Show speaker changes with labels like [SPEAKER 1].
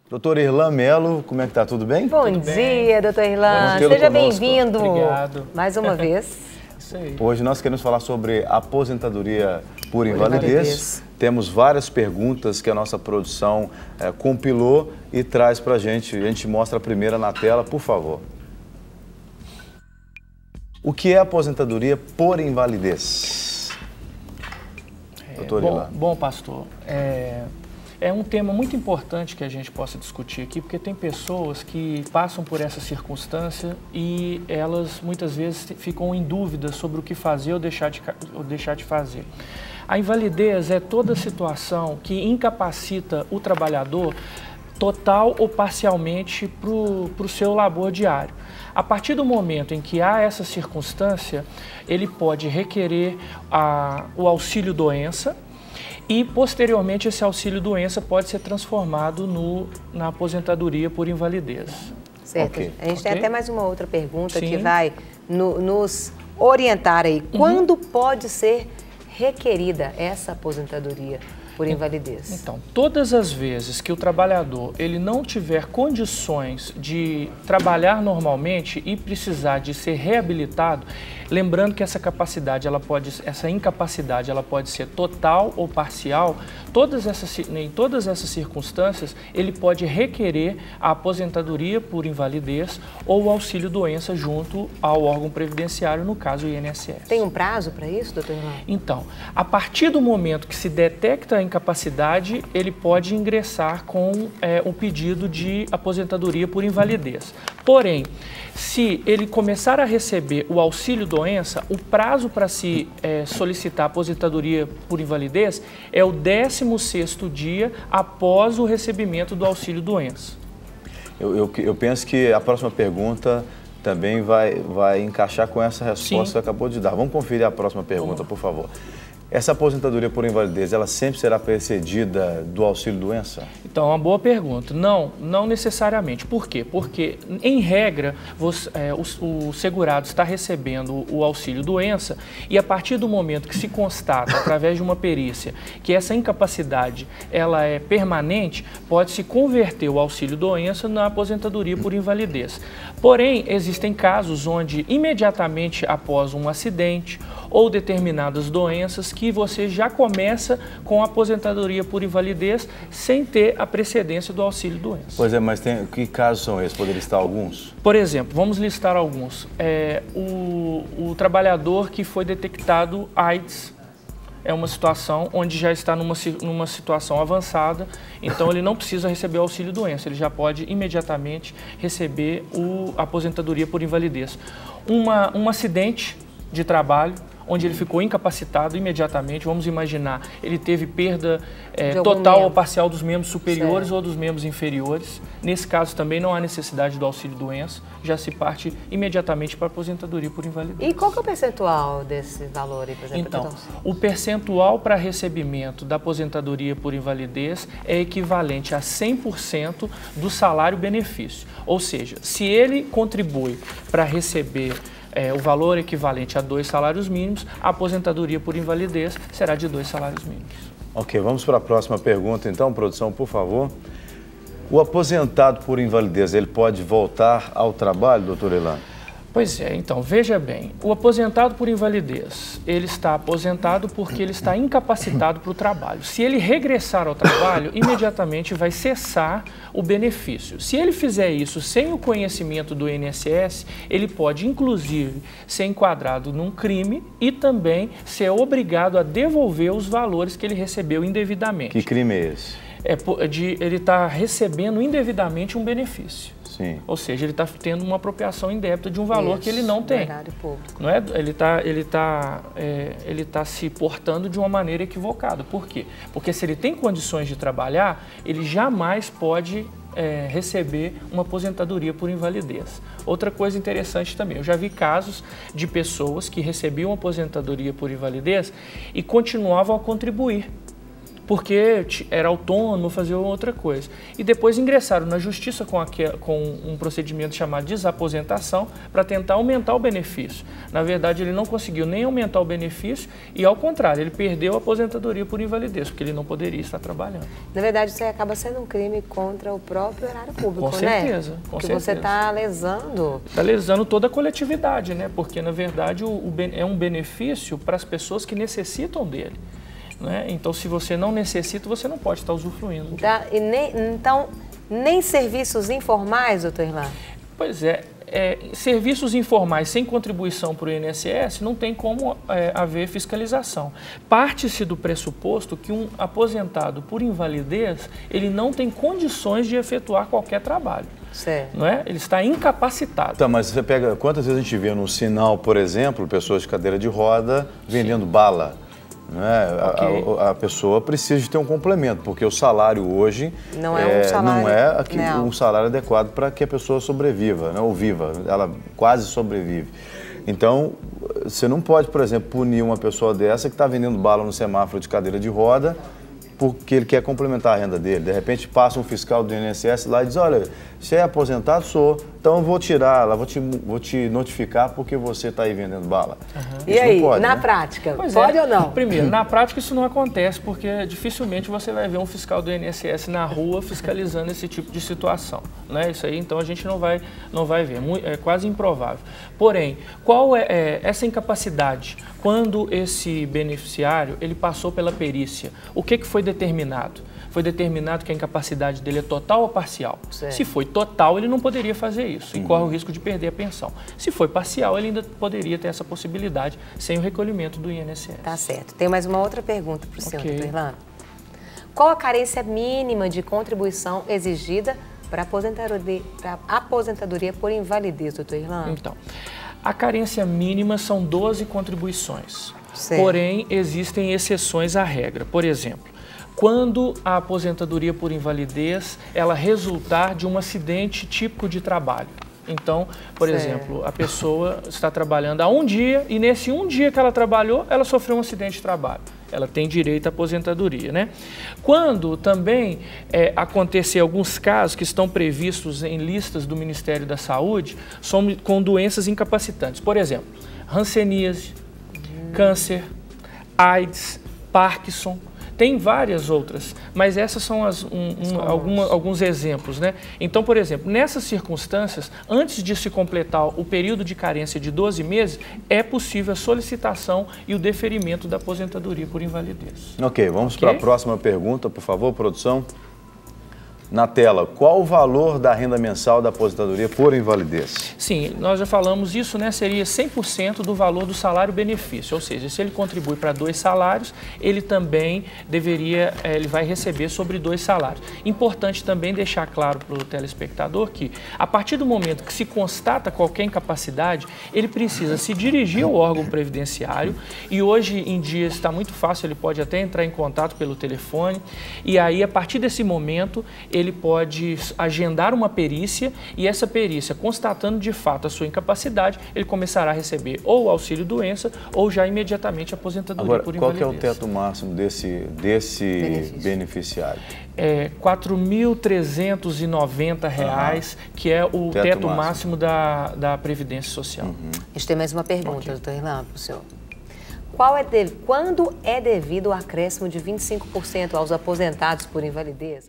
[SPEAKER 1] Doutor Irlan Melo, como é que tá? Tudo bem?
[SPEAKER 2] Bom dia, doutor Irlan. Seja bem-vindo mais uma vez.
[SPEAKER 3] Isso aí.
[SPEAKER 1] Hoje nós queremos falar sobre aposentadoria por invalidez. Temos várias perguntas que a nossa produção compilou e traz pra gente. A gente mostra a primeira na tela, por favor. O que é aposentadoria por invalidez? Doutor Irlan.
[SPEAKER 3] Bom, pastor, é um tema muito importante que a gente possa discutir aqui, porque tem pessoas que passam por essa circunstância e elas muitas vezes ficam em dúvida sobre o que fazer ou deixar de fazer. A invalidez é toda situação que incapacita o trabalhador total ou parcialmente para o seu labor diário. A partir do momento em que há essa circunstância, ele pode requerer o auxílio-doença, e, posteriormente, esse auxílio-doença pode ser transformado na aposentadoria por invalidez.
[SPEAKER 2] Certo. Okay. A gente tem até mais uma outra pergunta que vai nos orientar aí. Quando pode ser requerida essa aposentadoria por invalidez?
[SPEAKER 3] Então, todas as vezes que o trabalhador ele não tiver condições de trabalhar normalmente e precisar de ser reabilitado, lembrando que essa incapacidade ela pode ser total ou parcial, em todas essas circunstâncias ele pode requerer a aposentadoria por invalidez ou o auxílio-doença junto ao órgão previdenciário, no caso o INSS.
[SPEAKER 2] Tem um prazo para isso, doutor Irlan?
[SPEAKER 3] Então, a partir do momento que se detecta a incapacidade, ele pode ingressar com o pedido de aposentadoria por invalidez. Porém, se ele começar a receber o auxílio-doença, o prazo para se solicitar aposentadoria por invalidez é o 16º dia após o recebimento do auxílio-doença.
[SPEAKER 1] Eu penso que a próxima pergunta também vai encaixar com essa resposta que você acabou de dar. Vamos conferir a próxima pergunta, por favor. Essa aposentadoria por invalidez, ela sempre será precedida do auxílio-doença?
[SPEAKER 3] Então, é uma boa pergunta. Não necessariamente. Por quê? Porque, em regra, o segurado está recebendo o auxílio-doença e, a partir do momento que se constata, através de uma perícia, que essa incapacidade ela é permanente, pode-se converter o auxílio-doença na aposentadoria por invalidez. Porém, existem casos onde, imediatamente após um acidente ou determinadas doenças, que você já começa com a aposentadoria por invalidez sem ter a precedência do auxílio-doença.
[SPEAKER 1] Pois é, mas que casos são esses? Poderia listar alguns?
[SPEAKER 3] Por exemplo, vamos listar alguns. O trabalhador que foi detectado AIDS é uma situação onde já está numa situação avançada, então ele não precisa receber o auxílio-doença, ele já pode imediatamente receber a aposentadoria por invalidez. Um acidente de trabalho, onde ele ficou incapacitado imediatamente, vamos imaginar, ele teve perda total ou parcial dos membros superiores ou dos membros inferiores. Nesse caso também não há necessidade do auxílio-doença, já se parte imediatamente para a aposentadoria por invalidez.
[SPEAKER 2] E qual que é o percentual desse valor aí, por exemplo?
[SPEAKER 3] Então, o percentual para recebimento da aposentadoria por invalidez é equivalente a 100% do salário-benefício. Ou seja, se ele contribui para receber o valor equivalente a 2 salários mínimos, a aposentadoria por invalidez será de 2 salários mínimos.
[SPEAKER 1] Ok, vamos para a próxima pergunta então, produção, por favor. O aposentado por invalidez, ele pode voltar ao trabalho, doutor Irlan?
[SPEAKER 3] Pois é, então, veja bem, o aposentado por invalidez, ele está aposentado porque ele está incapacitado para o trabalho. Se ele regressar ao trabalho, imediatamente vai cessar o benefício. Se ele fizer isso sem o conhecimento do INSS, ele pode, inclusive, ser enquadrado num crime e também ser obrigado a devolver os valores que ele recebeu indevidamente.
[SPEAKER 1] Que crime é esse?
[SPEAKER 3] Ele está recebendo indevidamente um benefício.
[SPEAKER 1] Sim.
[SPEAKER 3] Ou seja, ele está tendo uma apropriação indébita de um valor que ele não tem. Não é? Ele tá se portando de uma maneira equivocada. Por quê? Porque se ele tem condições de trabalhar, ele jamais pode receber uma aposentadoria por invalidez. Outra coisa interessante também, eu já vi casos de pessoas que recebiam aposentadoria por invalidez e continuavam a contribuir porque era autônomo, fazia outra coisa. E depois ingressaram na justiça com um procedimento chamado desaposentação para tentar aumentar o benefício. Na verdade, ele não conseguiu nem aumentar o benefício e, ao contrário, ele perdeu a aposentadoria por invalidez, porque ele não poderia estar trabalhando.
[SPEAKER 2] Na verdade, isso aí acaba sendo um crime contra o próprio erário público,
[SPEAKER 3] com certeza,
[SPEAKER 2] né?
[SPEAKER 3] Com
[SPEAKER 2] certeza. Porque
[SPEAKER 3] certeza.
[SPEAKER 2] você está lesando...
[SPEAKER 3] Está lesando toda a coletividade, né? Porque, na verdade, é um benefício para as pessoas que necessitam dele. Né? Então, se você não necessita, você não pode estar usufruindo.
[SPEAKER 2] Então, nem serviços informais, doutor Irlan?
[SPEAKER 3] Pois é. Serviços informais sem contribuição para o INSS não tem como haver fiscalização. Parte-se do pressuposto que um aposentado por invalidez, ele não tem condições de efetuar qualquer trabalho.
[SPEAKER 2] Certo.
[SPEAKER 3] Não é? Ele está incapacitado.
[SPEAKER 1] Tá, mas você pega, quantas vezes a gente vê no sinal, por exemplo, pessoas de cadeira de roda vendendo bala? Não é? Okay. A pessoa precisa de ter um complemento, porque o salário hoje
[SPEAKER 2] não é
[SPEAKER 1] um salário adequado para que a pessoa sobreviva, né? Ou viva, ela quase sobrevive. Então, você não pode, por exemplo, punir uma pessoa dessa que está vendendo bala no semáforo de cadeira de roda porque ele quer complementar a renda dele. De repente passa um fiscal do INSS lá e diz, olha, você é aposentado? Sou. Então eu vou tirar, vou te notificar porque você está aí vendendo bala.
[SPEAKER 2] Uhum. E aí, pode, na prática, pode ou não?
[SPEAKER 3] Primeiro, na prática isso não acontece porque dificilmente você vai ver um fiscal do INSS na rua fiscalizando esse tipo de situação. Né? Isso aí, então, a gente não vai ver. É quase improvável. Porém, qual é essa incapacidade? Quando esse beneficiário ele passou pela perícia, o que foi determinado? Foi determinado que a incapacidade dele é total ou parcial.
[SPEAKER 2] Certo.
[SPEAKER 3] Se foi total, ele não poderia fazer isso e corre o risco de perder a pensão. Se foi parcial, ele ainda poderia ter essa possibilidade sem o recolhimento do INSS.
[SPEAKER 2] Tá certo. Tem mais uma outra pergunta para o senhor, doutor Irlan. Qual a carência mínima de contribuição exigida para aposentadoria por invalidez, doutor Irlan?
[SPEAKER 3] Então, a carência mínima são 12 contribuições.
[SPEAKER 2] Certo.
[SPEAKER 3] Porém, existem exceções à regra. Por exemplo, quando a aposentadoria por invalidez ela resultar de um acidente típico de trabalho. Então, por exemplo, a pessoa está trabalhando há um dia e nesse um dia que ela trabalhou, ela sofreu um acidente de trabalho. Ela tem direito à aposentadoria, né? Quando também acontecer alguns casos que estão previstos em listas do Ministério da Saúde, são com doenças incapacitantes. Por exemplo, hanseníase, câncer, AIDS, Parkinson. Tem várias outras, mas essas são alguns exemplos, né? Então, por exemplo, nessas circunstâncias, antes de se completar o período de carência de 12 meses, é possível a solicitação e o deferimento da aposentadoria por invalidez.
[SPEAKER 1] Ok, vamos para a próxima pergunta, por favor, produção. Na tela, qual o valor da renda mensal da aposentadoria por invalidez?
[SPEAKER 3] Sim, nós já falamos isso, né? Seria 100% do valor do salário-benefício, ou seja, se ele contribui para 2 salários, ele também ele vai receber sobre 2 salários. Importante também deixar claro para o telespectador que, a partir do momento que se constata qualquer incapacidade, ele precisa se dirigir ao órgão previdenciário e hoje em dia está muito fácil, ele pode até entrar em contato pelo telefone e aí, a partir desse momento, ele pode agendar uma perícia e essa perícia, constatando de fato a sua incapacidade, ele começará a receber ou auxílio-doença ou já imediatamente a aposentadoria por invalidez.
[SPEAKER 1] Qual que é o teto máximo desse beneficiário?
[SPEAKER 3] É R$4.390, que é o teto máximo da Previdência Social.
[SPEAKER 2] A gente tem mais uma pergunta, doutor Irlan, para o senhor. Quando é devido o acréscimo de 25% aos aposentados por invalidez?